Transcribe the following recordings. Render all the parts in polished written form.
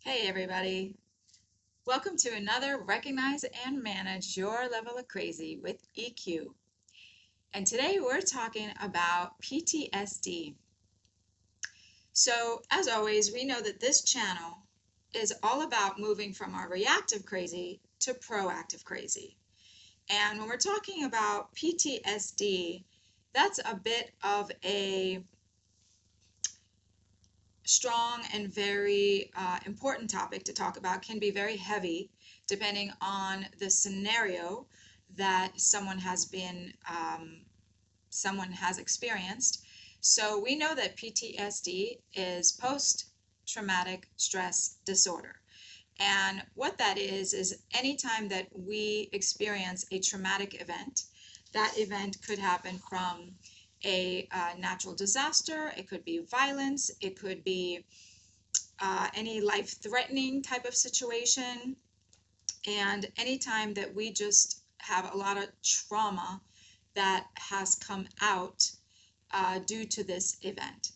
Hey everybody, welcome to another Recognize and Manage Your Level of Crazy with EQ. And today we're talking about PTSD. So as always, we know that this channel is all about moving from our reactive crazy to proactive crazy. And when we're talking about PTSD, that's a bit of a strong and very important topic to talk about, can be very heavy depending on the scenario that someone has experienced. So we know that PTSD is post-traumatic stress disorder. And what that is anytime that we experience a traumatic event, that event could happen from a natural disaster, it could be violence, it could be any life-threatening type of situation, and anytime that we just have a lot of trauma that has come out due to this event.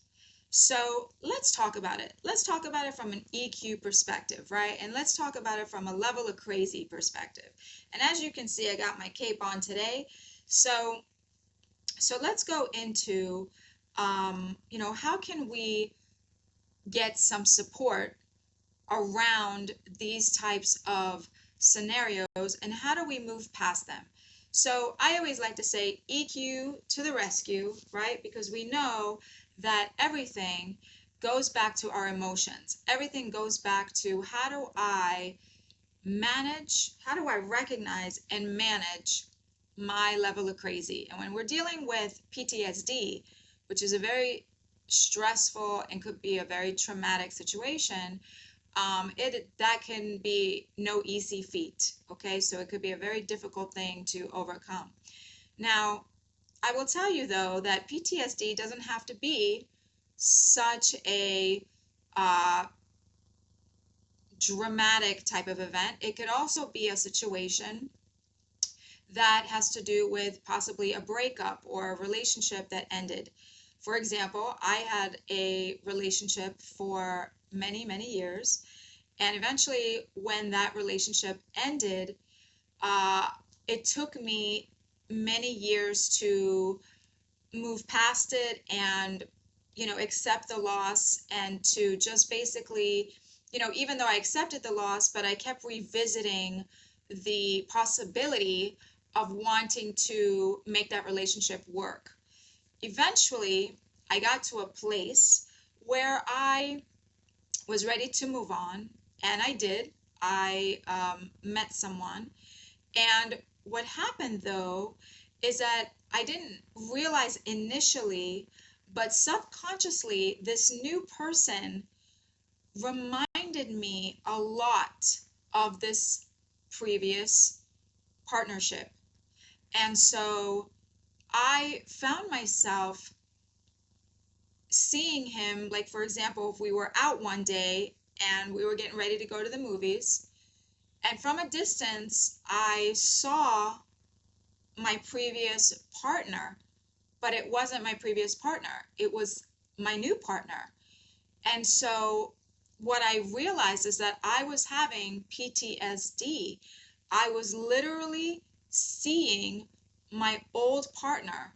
So let's talk about it. Let's talk about it from an EQ perspective, right? And let's talk about it from a level of crazy perspective. And as you can see, I got my cape on today. So let's go into, how can we get some support around these types of scenarios and how do we move past them? So I always like to say EQ to the rescue, right? Because we know that everything goes back to our emotions. Everything goes back to how do I recognize and manage my level of crazy? And when we're dealing with PTSD, which is a very stressful and could be a very traumatic situation, that can be no easy feat. Okay, so it could be a very difficult thing to overcome. Now, I will tell you though that PTSD doesn't have to be such a dramatic type of event. It could also be a situation that has to do with possibly a breakup or a relationship that ended. For example, I had a relationship for many, many years, and eventually when that relationship ended, it took me many years to move past it and, accept the loss, and to just basically, even though I accepted the loss, but I kept revisiting the possibility of wanting to make that relationship work. Eventually, I got to a place where I was ready to move on, and I did. I met someone, and what happened though is that I didn't realize initially, but subconsciously, this new person reminded me a lot of this previous partnership. And so I found myself seeing him, like, for example, if we were out one day and we were getting ready to go to the movies, and from a distance, I saw my previous partner, but it wasn't my previous partner. It was my new partner. And so what I realized is that I was having PTSD. I was literally seeing my old partner,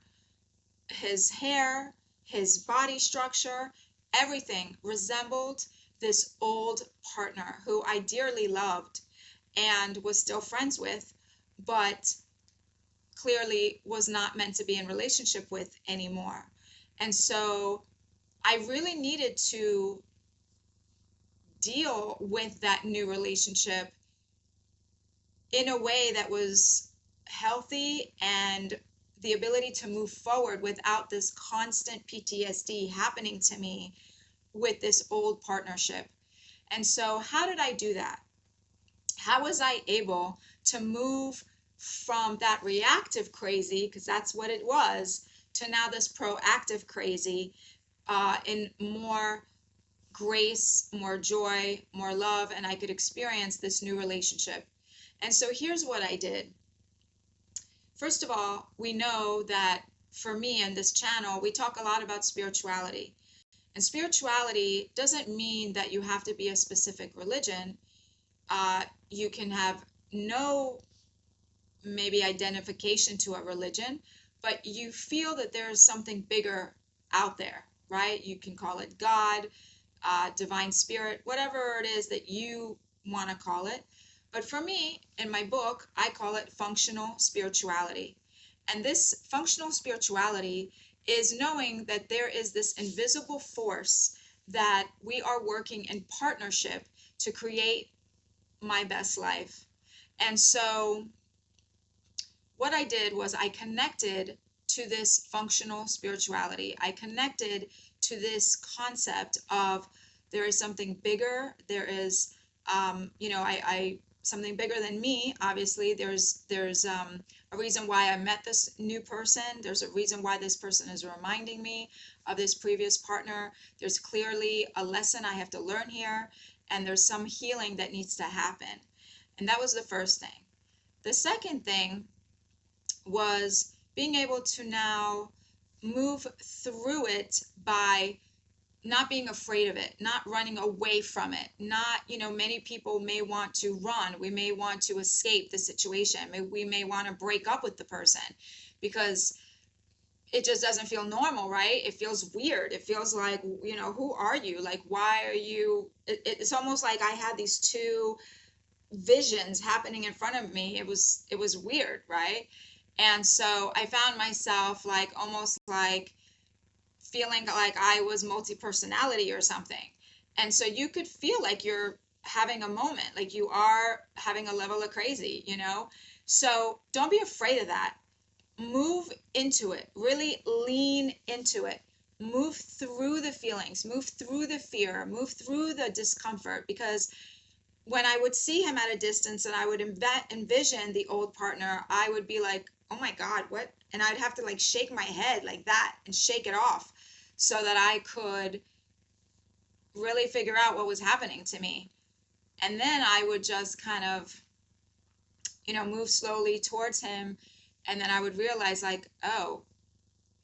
his hair, his body structure, everything resembled this old partner who I dearly loved and was still friends with, but clearly was not meant to be in relationship with anymore. And so I really needed to deal with that new relationship in a way that was healthy, and the ability to move forward without this constant PTSD happening to me with this old partnership. And so how did I do that? How was I able to move from that reactive crazy, because that's what it was, to now this proactive crazy, in more grace, more joy, more love, and I could experience this new relationship. And so here's what I did. First of all, we know that for me and this channel, we talk a lot about spirituality. And spirituality doesn't mean that you have to be a specific religion. You can have no maybe identification to a religion, but you feel that there is something bigger out there, right? You can call it God, divine spirit, whatever it is that you want to call it. But for me, in my book, I call it functional spirituality. And this functional spirituality is knowing that there is this invisible force that we are working in partnership to create my best life. And so what I did was I connected to this functional spirituality. I connected to this concept of there is something bigger. There is, I something bigger than me. Obviously, there's a reason why I met this new person. There's a reason why this person is reminding me of this previous partner. There's clearly a lesson I have to learn here, and there's some healing that needs to happen. And that was the first thing. The second thing was being able to now move through it by not being afraid of it, not running away from it, not, many people may want to run. We may want to escape the situation. We may want to break up with the person because it just doesn't feel normal, right? It feels weird. It feels like, who are you? Like, why are you? It's almost like I had these two visions happening in front of me. It was weird, right? And so I found myself like almost like feeling like I was multi-personality or something. And so you could feel like you're having a moment, like you are having a level of crazy, So don't be afraid of that. Move into it, really lean into it. Move through the feelings, move through the fear, move through the discomfort, because when I would see him at a distance and I would envision the old partner, I would be like, oh my God, what? And I'd have to like shake my head like that and shake it off so that I could really figure out what was happening to me. And then I would just kind of, move slowly towards him. And then I would realize like, oh,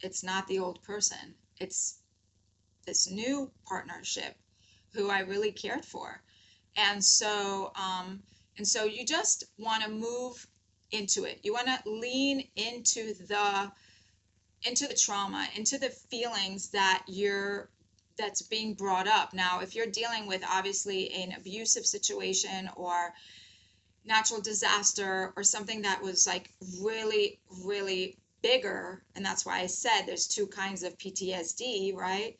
it's not the old person. It's this new partnership who I really cared for. And so you just want to move into it. You want to lean into the trauma, into the feelings that's being brought up. Now, if you're dealing with obviously an abusive situation or natural disaster or something that was like really, really bigger, and that's why I said there's two kinds of PTSD, right?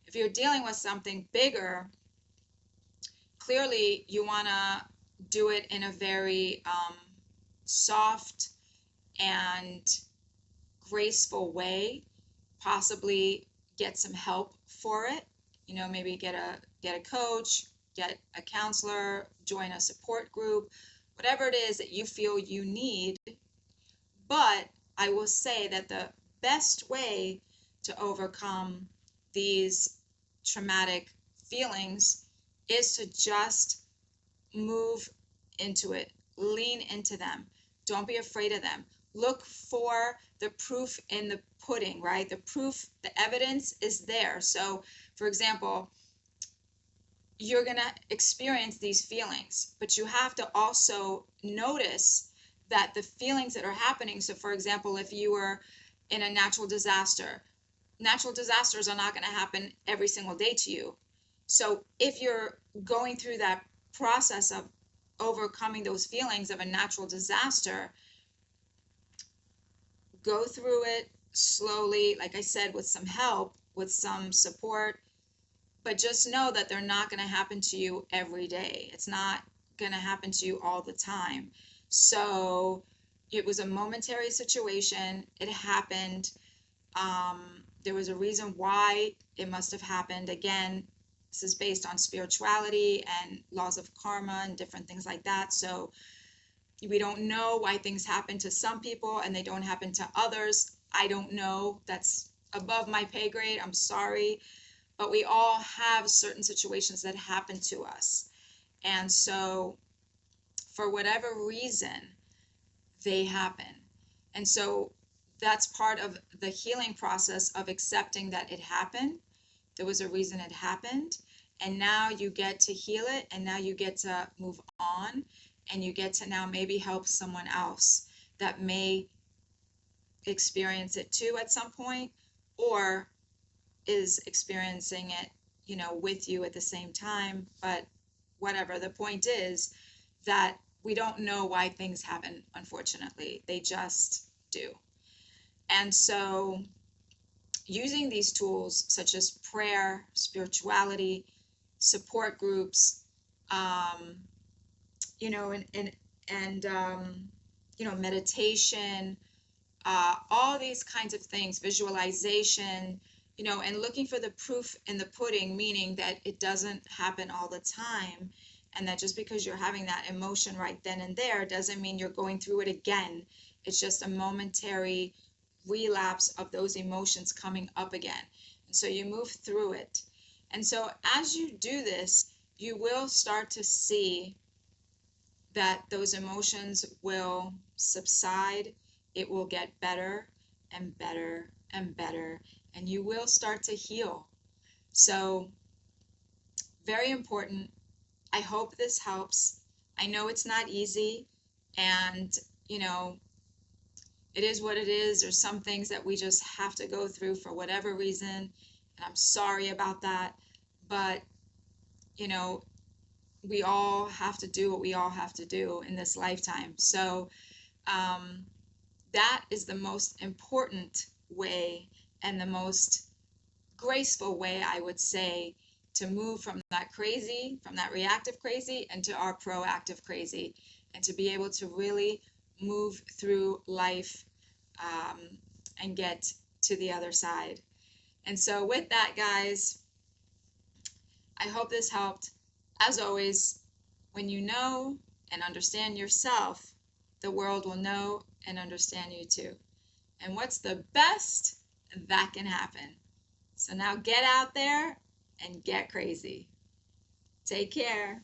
If you're dealing with something bigger, clearly you want to do it in a very soft and graceful way, possibly get some help for it, maybe get a coach, get a counselor, join a support group, whatever it is that you feel you need. But I will say that the best way to overcome these traumatic feelings is to just move into it, lean into them. Don't be afraid of them. Look for the proof in the pudding, right? The proof, the evidence is there. So, for example, you're going to experience these feelings, but you have to also notice that the feelings that are happening. So, for example, if you were in a natural disasters are not going to happen every single day to you. So if you're going through that process of overcoming those feelings of a natural disaster, go through it slowly, like I said, with some help, with some support, but just know that they're not going to happen to you every day. It's not going to happen to you all the time. So it was a momentary situation. It happened. There was a reason why it must have happened. Again, this is based on spirituality and laws of karma and different things like that. So we don't know why things happen to some people and they don't happen to others. I don't know. That's above my pay grade. I'm sorry. But we all have certain situations that happen to us. And so for whatever reason, they happen. And so that's part of the healing process of accepting that it happened. there was a reason it happened, and now you get to heal it, and now you get to move on, and you get to now maybe help someone else that may experience it too at some point, or is experiencing it, you know, with you at the same time. But whatever, the point is that we don't know why things happen, unfortunately. They just do. And so using these tools such as prayer, spirituality, support groups, you know, you know, meditation, all these kinds of things, visualization, you know, and looking for the proof in the pudding, meaning that it doesn't happen all the time, and that just because you're having that emotion right then and there doesn't mean you're going through it again. It's just a momentary relapse of those emotions coming up again. And so you move through it. And so as you do this, you will start to see that those emotions will subside. It will get better and better and better, and you will start to heal. So very important. I hope this helps. I know it's not easy, and you know, it is what it is. There's some things that we just have to go through for whatever reason, and I'm sorry about that. But you know, we all have to do what we all have to do in this lifetime. So that is the most important way and the most graceful way, I would say, to move from that crazy, from that reactive crazy, into our proactive crazy, and to be able to really move through life and get to the other side. And so with that, guys, I hope this helped. As always, when you know and understand yourself, the world will know and understand you too. And what's the best that can happen? So now get out there and get crazy. Take care.